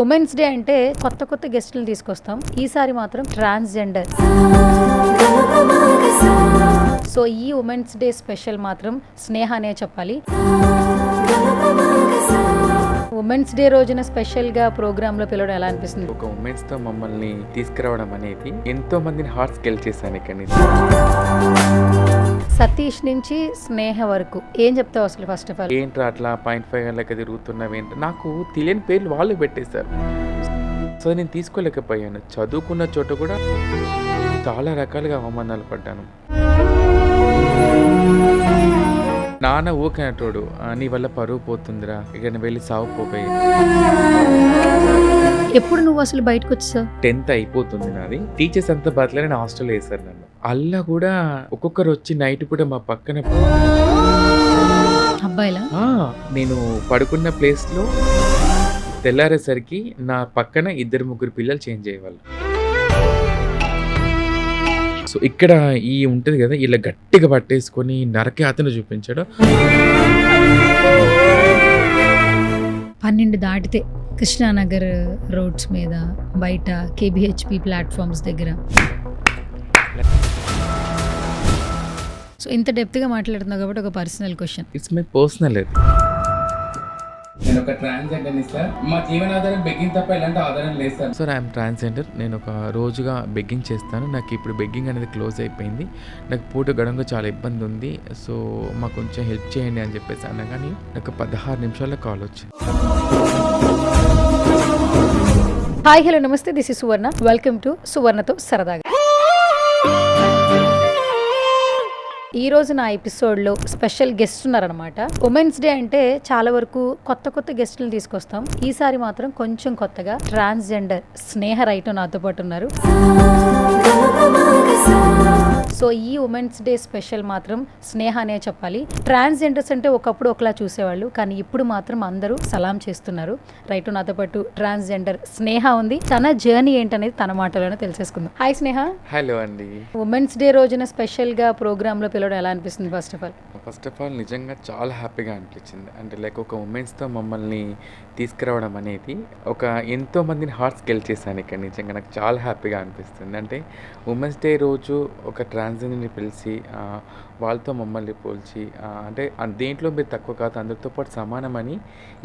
Women's day అంటే కొత్త కొత్త గెస్టులు తీసుకొస్తాం. ఈసారి మాత్రం ట్రాన్స్జెండర్. సో ఈ ఉమెన్స్ డే స్పెషల్ మాత్రం స్నేహ అనే చెప్పాలి. ఉమెన్స్ డే రోజున స్పెషల్గా ప్రోగ్రాంలో పిలవడం ఎలా అనిపిస్తుంది? ఒక ఉమెన్స్తో మమ్మల్ని తీసుకురావడం అనేది ఎంతో మందిని హార్ట్స్ గెలిచేసాను ఇక్కడ నుంచి. సతీష్ నుంచి స్నేహ వరకు ఏం చెప్తావు అసలు? ఫస్ట్ ఆఫ్ ఆల్ ఏంట్రా అట్లా 0.5 లెక్క తిరుగుతున్నావు ఏంటి, నాకు తెలియని పేర్లు వాళ్ళు పెట్టేశారు. సో నేను తీసుకోలేకపోయాను. చదువుకున్న చోట కూడా చాలా రకాలుగా అవమానాలు పడ్డాను. నాన్న ఊకనటోడు, నీ వల్ల పరువు పోతుందిరా, ఇక నేను వెళ్ళి సాగుపోయి. ఎప్పుడు నువ్వు అసలు బయటకు వచ్చావు? 10th అయిపోతుంది నాది. టీచర్స్ అంతా బదిలీ నేను హాస్టల్లో వేశారు నన్ను. అల్లా కూడా ఒక్కొక్కరు వచ్చి నైట్ కూడా మా పక్కన అబ్బాయిలా నేను పడుకున్న ప్లేస్లో తెల్లారేసరికి నా పక్కన 2-3 పిల్లలు చేంజ్ అయ్యేవాళ్ళు. సో ఇక్కడ ఈ ఉంటుంది కదా, ఇలా గట్టిగా పట్టేసుకొని నరకే అతను చూపించాడు. 12 దాటితే కృష్ణానగర్ రోడ్స్ మీద, బయట కేబిహెచ్పి ప్లాట్ఫామ్స్ దగ్గర. సో ఇంత డెప్త్గా మాట్లాడుతున్నావు కాబట్టి ఒక personal question. It's my personal. నేను ఒక ట్రాన్స్జెండర్ సార్. మా జీవనాధారం బెగ్గింగ్ తప్ప ఎలాంటి ఆధారం లేదు సార్. Sir I'm transgender. నేను ఒక రోజుగా బెగ్గింగ్ చేస్తాను. నాకు ఇప్పుడు బెగ్గింగ్ అనేది క్లోజ్ అయిపోయింది. నాకు పూట గడంగా చాలా ఇబ్బంది ఉంది. సో మాకు కొంచెం హెల్ప్ చేయండి అని చెప్పేసి అనగానే నాకు 16 నిమిషాల్లో కాల్ వచ్చింది. హాయ్, హలో, నమస్తే. This is Suvarna. Welcome to సువర్ణతో సరదాగా. ఈ రోజు నా ఎపిసోడ్లో స్పెషల్ గెస్ట్ ఉన్నారనమాట. ఉమెన్స్ డే అంటే చాలా వరకు కొత్త కొత్త గెస్టులు తీసుకొస్తాం. ఈసారి మాత్రం కొంచెం కొత్తగా ట్రాన్స్జెండర్ స్నేహ రైటో నాతో పాటు ఉన్నారు. సో ఈ ఉమెన్స్ డే స్పెషల్ మాత్రం స్నేహ అనే చెప్పాలి. ట్రాన్స్జెండర్స్ అంటే ఒకప్పుడు ఒకలా చూసేవాళ్ళు, కానీ ఇప్పుడు మాత్రం అందరూ సలాం చేస్తున్నారు. రైటో నాతో పాటు ట్రాన్స్జెండర్ స్నేహ ఉంది. తన జర్నీ ఏంటనేది తన మాటలోనే తెలిసేసుకుందాం. హాయ్ స్నేహ. హలో అండి. ఉమెన్స్ డే రోజున స్పెషల్గా ప్రోగ్రాంలో పిలవడం ఎలా అనిపిస్తుంది? ఫస్ట్ ఆఫ్ ఆల్ నిజంగా చాలా హ్యాపీగా అనిపించింది. అంటే లైక్ ఒక ఉమెన్స్తో మమ్మల్ని తీసుకురావడం అనేది ఒక ఎంతో మందిని హార్ట్స్ గెలిచేసాను ఇక్కడ. నిజంగా నాకు చాలా హ్యాపీగా అనిపిస్తుంది. అంటే ఉమెన్స్ డే రోజు ఒక ట్రాన్స్జెండర్ని పిలిచి వాళ్ళతో మమ్మల్ని పోల్చి అంటే దేంట్లో మీరు తక్కువ కాదు, అందరితో పాటు సమానమని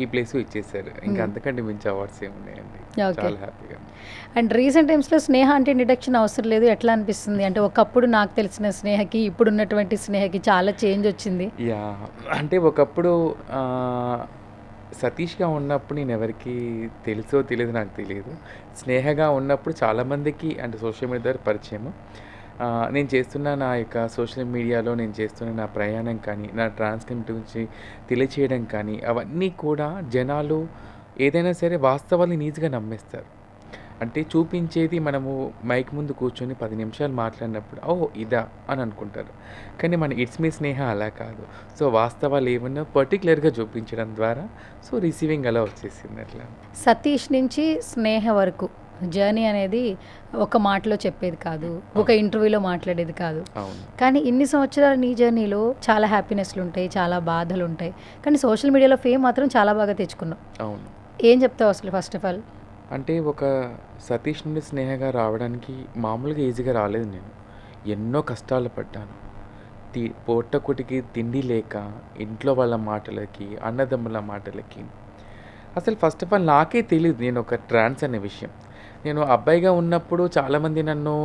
ఈ ప్లేస్ ఇచ్చేసారు. ఇంకా అంతకంటే మించి అవార్డ్స్ ఏమున్నాయండి. చాలా హ్యాపీగా. అండ్ రీసెంట్ టైమ్స్లో స్నేహ అంటే ఇంట్రడక్షన్ అవసరం లేదు, ఎట్లా అనిపిస్తుంది? అంటే ఒకప్పుడు నాకు తెలిసిన స్నేహకి ఇప్పుడు ఉన్నటువంటి స్నేహకి చాలా చేంజ్ వచ్చింది. యా, అంటే ఒకప్పుడు సతీష్గా ఉన్నప్పుడు నేను ఎవరికి తెలుసో తెలియదు, నాకు తెలియదు. స్నేహగా ఉన్నప్పుడు చాలామందికి అంటే సోషల్ మీడియా ద్వారా పరిచయము. నేను చేస్తున్న నా యొక్క సోషల్ మీడియాలో నేను చేస్తున్న నా ప్రయాణం కానీ, నా ట్రాన్స్జెండర్ గురించి తెలియచేయడం కానీ, అవన్నీ కూడా జనాలు ఏదైనా సరే వాస్తవాన్ని నీట్గా నమ్మేస్తారు. అంటే చూపించేది మనము మైక్ ముందు కూర్చొని 10 నిమిషాలు మాట్లాడినప్పుడు ఇదా అని అనుకుంటారు. కానీ మన ఇట్స్ మీ స్నేహ అలా కాదు. సో వాస్తవాలు ఏమన్నా పర్టికులర్గా చూపించడం ద్వారా సో రిసీవింగ్ అలా వచ్చేసింది. అట్లా సతీష్ నుంచి స్నేహ వరకు జర్నీ అనేది ఒక మాటలో చెప్పేది కాదు, ఒక ఇంటర్వ్యూలో మాట్లాడేది కాదు. కానీ ఇన్ని సంవత్సరాలు నీ జర్నీలో చాలా హ్యాపీనెస్లు ఉంటాయి, చాలా బాధలు ఉంటాయి. కానీ సోషల్ మీడియాలో ఫేమ్ మాత్రం చాలా బాగా తెచ్చుకున్నావు. అవును. ఏం చెప్తావు అసలు? ఫస్ట్ ఆఫ్ ఆల్ అంటే ఒక సతీష్ నుండి స్నేహగా రావడానికి మామూలుగా ఈజీగా రాలేదు. నేను ఎన్నో కష్టాలు పడ్డాను. పూటకుటికి తిండి లేక, ఇంట్లో వాళ్ళ మాటలకి, అన్నదమ్ముల మాటలకి. అసలు ఫస్ట్ ఆఫ్ ఆల్ నాకే తెలియదు నేను ఒక ట్రాన్స్ అనే విషయం. నేను అబ్బాయిగా ఉన్నప్పుడు చాలామంది నన్ను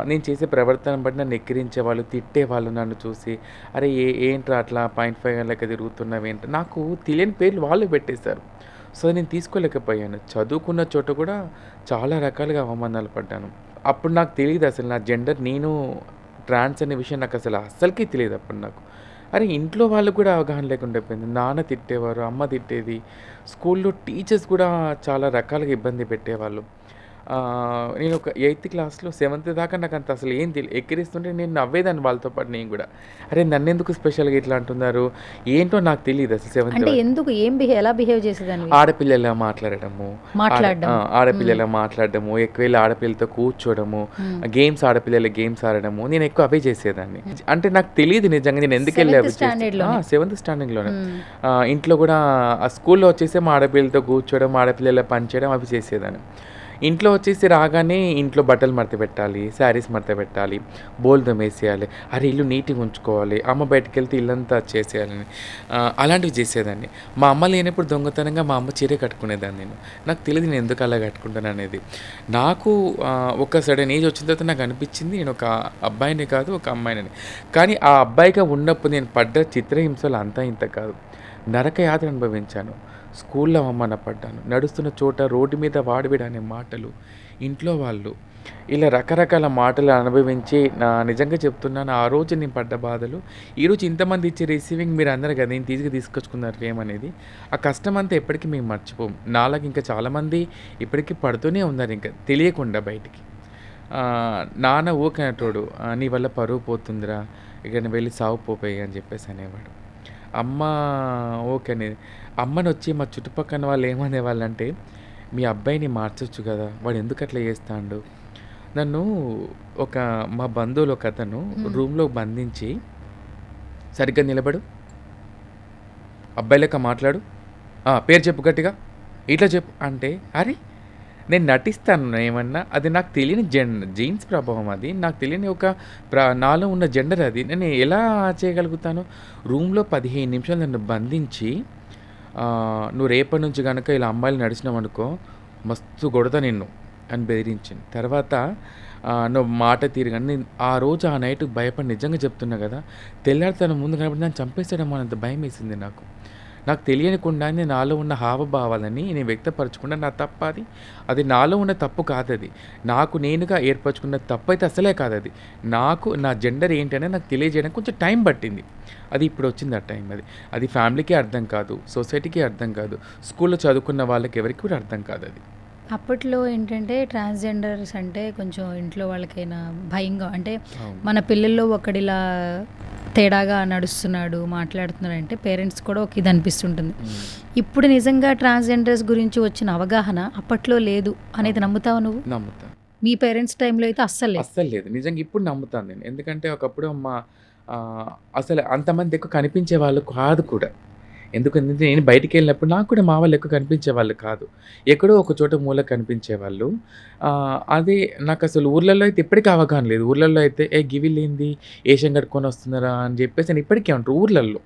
నేను చేసే ప్రవర్తన బట్టి నన్ను ఎక్కిరించేవాళ్ళు, తిట్టేవాళ్ళు నన్ను చూసి. అరే ఏంట్రా అట్లా 0.5 లెక్క తిరుగుతున్నావు ఏంటి, నాకు తెలియని పేర్లు వాళ్ళు పెట్టేశారు. సో నేను తీసుకోలేకపోయాను. చదువుకున్న చోట కూడా చాలా రకాలుగా అవమానాలు పడ్డాను. అప్పుడు నాకు తెలియదు అసలు నా జెండర్, నేను ట్రాన్స్ అనే విషయం నాకు అసలు అస్సలకి తెలియదు అప్పుడు నాకు. అరే ఇంట్లో వాళ్ళు కూడా అవగాహన లేకుండా అయిపోయింది. నాన్న తిట్టేవారు, అమ్మ తిట్టేది, స్కూల్లో టీచర్స్ కూడా చాలా రకాలుగా ఇబ్బంది పెట్టేవాళ్ళు. నేను ఒక 8th క్లాస్‌లో 7th దాకా నాకంత అసలు ఏం ఎక్కిరిస్తుంటే నేను నవ్వేదాన్ని వాళ్ళతో పాటు నేను గూడా. అరే! నన్నెందుకు స్పెషల్‌గా ఇట్లా అంటున్నారు? ఏంటో నాకు తెలీదసలు 7th అంటే వరకు. ఎందుకు ఎలా బిహేవ్ చేసేదానివి? ఆడపిల్లలా మాట్లాడడము, మాట్లాడడం. ఆడపిల్లలా మాట్లాడడము, ఎక్కువెళ్ళి ఆడపిల్లలతో కూర్చోవడము, హ్మ్. గేమ్స్ ఆడడము, నేను ఎక్కువ అవే చేసేదాన్ని. అంటే నాకు తెలీదు నిజంగా నేను ఎందుకెళ్ళి 7th అవి చేస్తా స్టాండర్డ్‌లోనే. 7th స్టాండింగ్‌లోనే. హ్మ్. ఇంట్లో గూడా స్కూల్‌లో వచ్చేసేమో ఆడపిల్లలతో కూర్చోవడం, ఆడపిల్లల పని చేయడం అవి చేసేదాన్ని. ఇంట్లో వచ్చేసి రాగానే ఇంట్లో బట్టలు మడత పెట్టాలి, శారీస్ మడత పెట్టాలి, బోళ్ళు తోమేసేయాలి, అరే ఇల్లు నీట్‌గా ఉంచుకోవాలి, అమ్మ బయటికెళ్తే ఇల్లంతా చేసేయాలని అలాంటివి చేసేదాన్ని. మా అమ్మ లేనప్పుడు దొంగతనంగా మా అమ్మ చీర కట్టుకునేదాన్ని నేను. నాకు తెలీదు నేను ఎందుకు అలా కట్టుకుంటాననేది. నాకు ఒక సడెన్ ఏజ్ వచ్చిన తర్వాత నాకు అనిపించింది నేను ఒక అబ్బాయిని కాదు, ఒక అమ్మాయినని. కానీ ఆ అబ్బాయిగా ఉన్నప్పుడు నేను పడ్డ చిత్రహింసలు అంతా ఇంత కాదు. నరకయాతన అనుభవించాను. స్కూల్లో అవమాన పడ్డాను. నడుస్తున్న చోట రోడ్డు మీద వాడివిడి అనే మాటలు, ఇంట్లో వాళ్ళు ఇలా రకరకాల మాటలు అనుభవించి నిజంగా చెప్తున్నాను ఆ రోజు నేను పడ్డ బాధలు, ఈరోజు ఇంతమంది ఇచ్చే రిసీవింగ్ మీరందరూ కదా ఇంత ఈజీగా తీసుకొచ్చుకున్నారు ఏమనేది, ఆ కష్టం అంతా ఎప్పటికీ మేము మర్చిపోము. నాలాగా ఇంకా చాలామంది ఇప్పటికీ పడుతూనే ఉన్నారు ఇంకా తెలియకుండా బయటికి. నాన్న ఊకే అనేటోడు, "నీ వల్ల పరువు పోతుందిరా, ఇక నువ్వు వెళ్ళి సావు పోపోయి" అని చెప్పేసి అనేవాడు. అమ్మ ఓకే అనేది. అమ్మనొచ్చి మా చుట్టుపక్కన వాళ్ళు ఏమనేవాళ్ళంటే, "మీ అబ్బాయిని మార్చొచ్చు కదా! వాడు ఎందుకు అట్లా చేస్తాండు?" నన్ను ఒక మా బంధువులు ఒకతను హ్మ్. రూమ్‌లో బంధించి, "సరిగ్గా నిలబడు, అబ్బాయి లెక్క మాట్లాడు, పేరు చెప్పు గట్టిగా, ఇట్లా చెప్పు" అంటే, అరే! నేను నటిస్తాను ఏమన్నా, అది నాకు తెలియని జీన్స్ ప్రభావం అది. నాకు తెలియని ఒక నాలో ఉన్న జెండర్ అది. నేను ఎలా చేయగలుగుతాను? రూమ్‌లో 15 నిమిషాలు నన్ను బంధించి, "నువ్వు రేపటి నుంచి గనక ఇలా అమ్మాయిలు నడిచినావనుకో, మస్తు కొడతా నిన్ను" అని బెదిరించింది. తర్వాత "నువ్వు మాట తీరు" గాని నేను ఆ రోజు ఆ నైట్ భయపడి నిజంగా చెప్తున్నా గదా! తెల్లారి తన ముందు కనపడి నన్ను చంపేసాడేమో అన్నంత భయమేసింది నాకు. నాకు తెలియనికుండానే నాలో ఉన్న హావభావాలని నేను వ్యక్తపరచకుండా నా తప్ప అది. అది నాలో ఉన్న తప్పు కాదది. నాకు నేనుగా ఏర్పరచుకున్న తప్పైతే అసలే కాదది. నాకు నా జెండర్ ఏంటనేది నాకు తెలియజేయడానికి కొంచెం టైం పట్టింది. అది ఇప్పుడొచ్చింది ఆ టైం అది. అది ఫ్యామిలీకి అర్థం కాదు, సొసైటీకి అర్థం కాదు, స్కూల్‌లో చదువుకున్న వాళ్ళకి ఎవరికీ కూడా అర్థం కాదది. అప్పట్లో ఏంటంటే ట్రాన్స్‌జెండర్స్ అంటే కొంచెం ఇంట్లో వాళ్ళకైనా భయంగా అంటే అవును. మన పిల్లల్లో ఒకడిలా తేడాగా నడుస్తున్నాడు, మాట్లాడుతున్నాడంటే పేరెంట్స్ కూడా ఒక ఇది అనిపిస్తుంటుంది. హ్మ్. ఇప్పుడు నిజంగా ట్రాన్స్‌జెండర్స్ గురించి వచ్చిన అవగాహన అప్పట్లో లేదు అనేది అవును. నమ్ముతావా నువ్వు? నమ్ముతాను. మీ పేరెంట్స్ టైంలో అయితే అస్సలు లేదు. అస్సలు లేదు. నిజంగా ఇప్పుడు నమ్ముతాను నేను. ఎందుకంటే ఒకప్పుడు అసలు అంతమంది ఎక్కువ కనిపించేవాళ్ళు కాదు కూడా. ఎందుకంటే నేను బయటికెళ్ళినప్పుడు నాకు కూడా మా వాళ్ళు ఎక్కువ కనిపించేవాళ్ళు కాదు. ఎక్కడో ఒక చోట మూల కనిపించేవాళ్ళు. అదే నాకసలు ఊర్లలో అయితే ఇప్పటికి అవగాహన లేదు. ఊర్లలో అయితే గివిలేంది ఏషియన్ కట్టుకొని వస్తున్నారా అని చెప్పేసి అని ఇప్పటికి అంటారు ఊర్లల్లో.